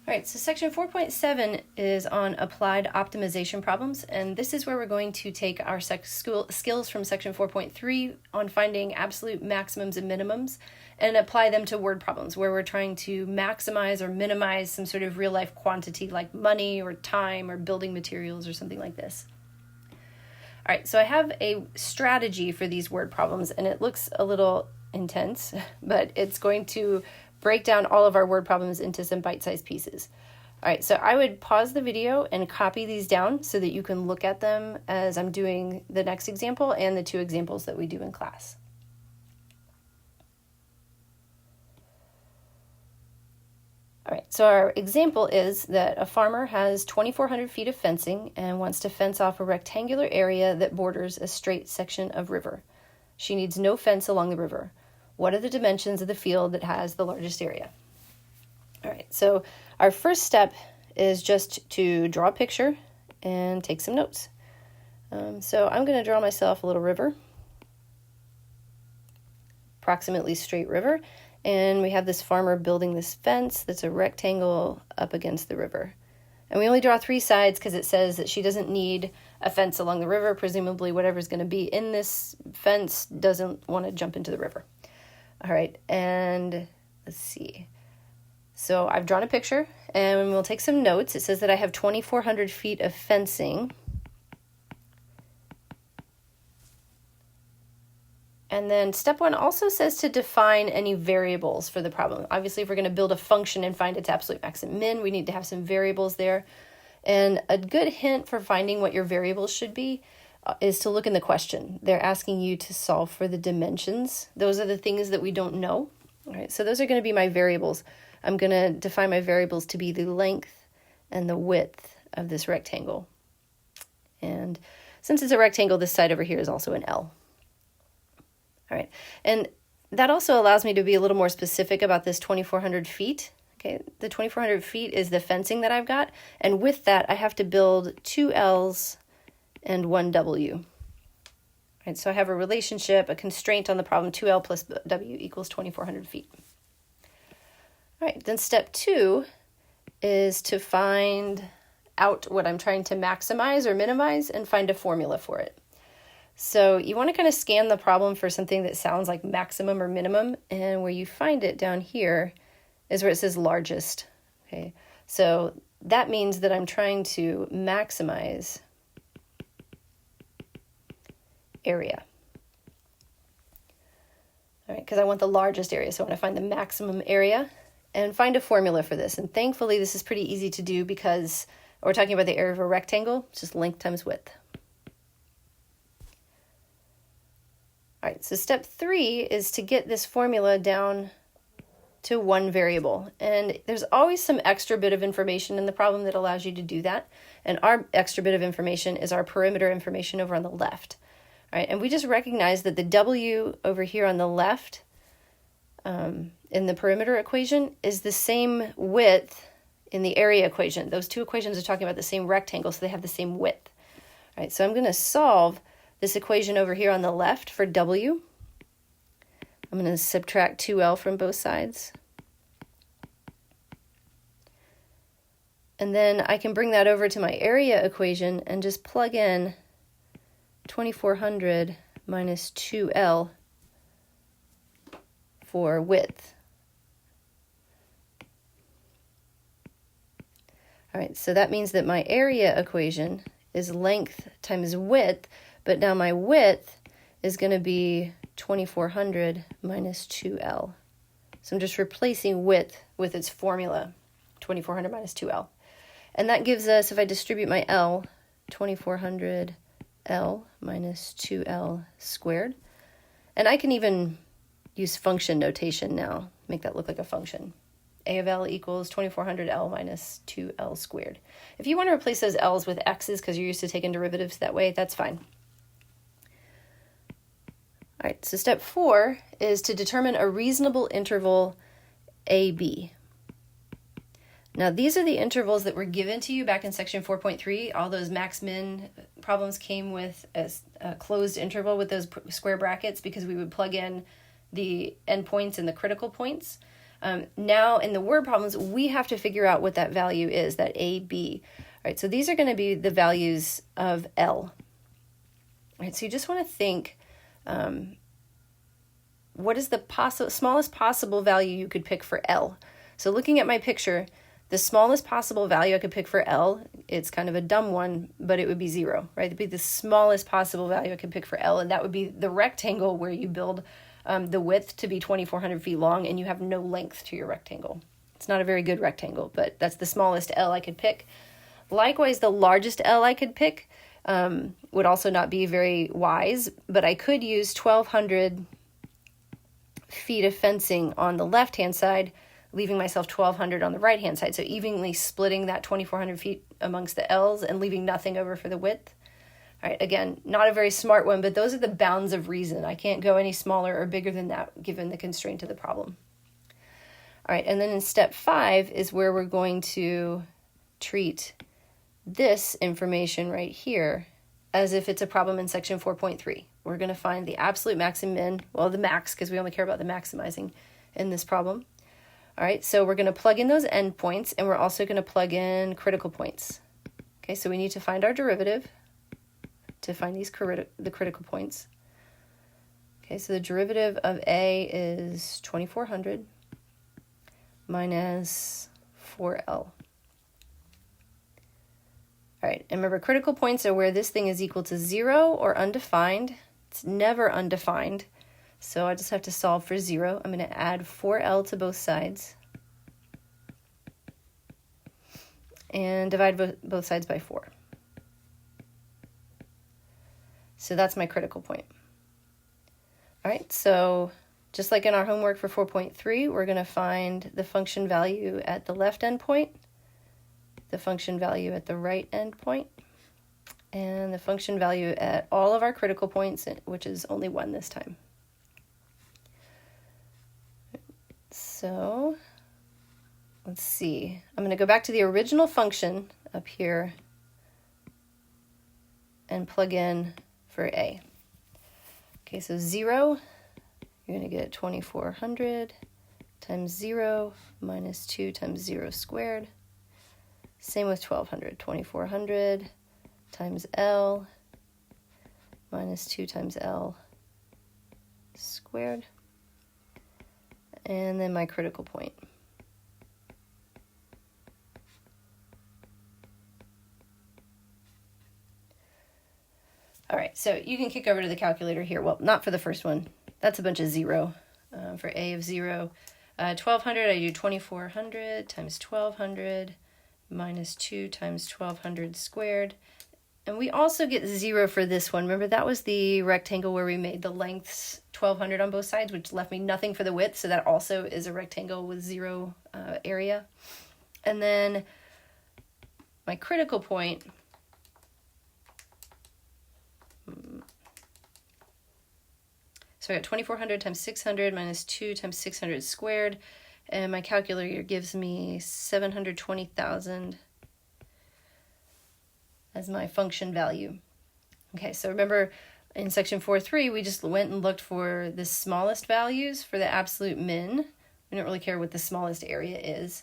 All right, so section 4.7 is on applied optimization problems, and this is where we're going to take our skills from section 4.3 on finding absolute maximums and minimums and apply them to word problems where we're trying to maximize or minimize some sort of real life quantity like money or time or building materials or something like this. All right, so I have a strategy for these word problems, and it looks a little intense, but it's going to break down all of our word problems into some bite-sized pieces. All right, so I would pause the video and copy these down so that you can look at them as I'm doing the next example and the two examples that we do in class. All right, so our example is that a farmer has 2,400 feet of fencing and wants to fence off a rectangular area that borders a straight section of river. She needs no fence along the river. What are the dimensions of the field that has the largest area? All right, so our first step is just to draw a picture and take some notes. So I'm going to draw myself a little river, approximately straight river. And we have this farmer building this fence that's a rectangle up against the river. And we only draw three sides because it says that she doesn't need a fence along the river. Presumably whatever's going to be in this fence doesn't want to jump into the river. All right, and let's see. So I've drawn a picture, and we'll take some notes. It says that I have 2,400 feet of fencing. And then step one also says to define any variables for the problem. Obviously, if we're going to build a function and find its absolute max and min, we need to have some variables there. And a good hint for finding what your variables should be is to look in the question. They're asking you to solve for the dimensions. Those are the things that we don't know. All right, so those are going to be my variables. I'm going to define my variables to be the length and the width of this rectangle. And since it's a rectangle, this side over here is also an L. All right, and that also allows me to be a little more specific about this 2,400 feet. Okay, the 2,400 feet is the fencing that I've got, and with that, I have to build two L's and one W. All right, so I have a relationship, a constraint on the problem, 2L plus W equals 2,400 feet. All right, then step two is to find out what I'm trying to maximize or minimize and find a formula for it. So you want to kind of scan the problem for something that sounds like maximum or minimum, and where you find it down here is where it says largest. Okay, so that means that I'm trying to maximize area. All right, because I want the largest area, so I want to find the maximum area and find a formula for this. And thankfully, this is pretty easy to do because we're talking about the area of a rectangle. It's just length times width. All right, so step three is to get this formula down to one variable. And there's always some extra bit of information in the problem that allows you to do that. And our extra bit of information is our perimeter information over on the left. All right, and we just recognize that the W over here on the left in the perimeter equation is the same width in the area equation. Those two equations are talking about the same rectangle, so they have the same width. All right, so I'm going to solve this equation over here on the left for W. I'm going to subtract 2L from both sides. And then I can bring that over to my area equation and just plug in 2,400 minus 2L for width. All right, so that means that my area equation is length times width, but now my width is going to be 2,400 minus 2L. So I'm just replacing width with its formula, 2,400 minus 2L. And that gives us, if I distribute my L, 2,400 L minus 2L squared. And I can even use function notation now, make that look like a function. A of L equals 2,400 L minus 2L squared. If you want to replace those L's with X's because you're used to taking derivatives that way, that's fine. All right, so step four is to determine a reasonable interval AB. Now, these are the intervals that were given to you back in section 4.3. All those max-min problems came with a closed interval with those square brackets because we would plug in the endpoints and the critical points. Now in the word problems, we have to figure out what that value is, that A, B. All right, so these are going to be the values of L. All right, so you just want to think, what is the smallest possible value you could pick for L? So looking at my picture, the smallest possible value I could pick for L, it's kind of a dumb one, but it would be 0, right? It'd be the smallest possible value I could pick for L, and that would be the rectangle where you build the width to be 2,400 feet long and you have no length to your rectangle. It's not a very good rectangle, but that's the smallest L I could pick. Likewise, the largest L I could pick would also not be very wise, but I could use 1,200 feet of fencing on the left-hand side, leaving myself 1,200 on the right-hand side. So evenly splitting that 2,400 feet amongst the L's and leaving nothing over for the width. All right, again, not a very smart one, but those are the bounds of reason. I can't go any smaller or bigger than that given the constraint of the problem. All right, and then in step 5 is where we're going to treat this information right here as if it's a problem in section 4.3. We're going to find the absolute max and min, well, the max, because we only care about the maximizing in this problem. All right, so we're going to plug in those endpoints, and we're also going to plug in critical points. Okay, so we need to find our derivative to find these the critical points. Okay, so the derivative of A is 2,400 minus 4L. All right, and remember, critical points are where this thing is equal to 0 or undefined. It's never undefined, so I just have to solve for 0. I'm going to add 4L to both sides and divide both sides by 4. So that's my critical point. All right, so just like in our homework for 4.3, we're going to find the function value at the left endpoint, the function value at the right endpoint, and the function value at all of our critical points, which is only 1 this time. So let's see. I'm going to go back to the original function up here and plug in for A. Okay, so 0, you're going to get 2,400 times 0 minus 2 times 0 squared. Same with 1,200. 2,400 times L minus 2 times L squared. And then my critical point. All right, so you can kick over to the calculator here. Well, not for the first one. That's a bunch of 0. For A of 0, 1,200, I do 2,400 times 1,200 minus 2 times 1,200 squared. And we also get 0 for this one. Remember, that was the rectangle where we made the lengths 1,200 on both sides, which left me nothing for the width. So that also is a rectangle with 0 area. And then my critical point, so I got 2,400 times 600 minus 2 times 600 squared. And my calculator gives me 720,000 as my function value. Okay, so remember in section 4.3, we just went and looked for the smallest values for the absolute min. We don't really care what the smallest area is,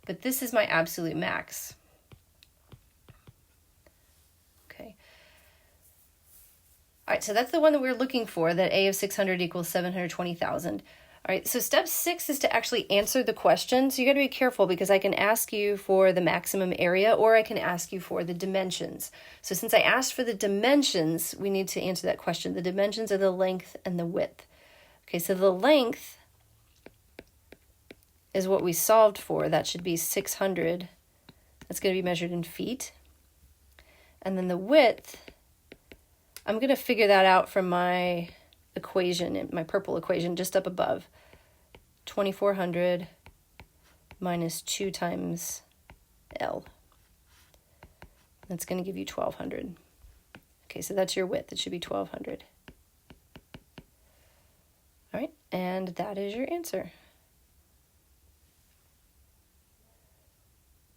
but this is my absolute max. Okay. All right, so that's the one that we're looking for, that A of 600 equals 720,000. All right, so step 6 is to actually answer the question. So you got to be careful because I can ask you for the maximum area or I can ask you for the dimensions. So since I asked for the dimensions, we need to answer that question. The dimensions are the length and the width. Okay, so the length is what we solved for. That should be 600. That's going to be measured in feet. And then the width, I'm going to figure that out from my equation, my purple equation just up above. 2,400 minus 2 times L. That's going to give you 1,200. Okay, so that's your width. It should be 1,200. All right, and that is your answer.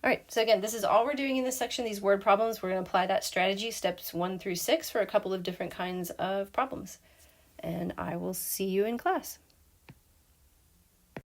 All right, so again, this is all we're doing in this section, these word problems. We're going to apply that strategy, steps 1 through 6, for a couple of different kinds of problems. And I will see you in class.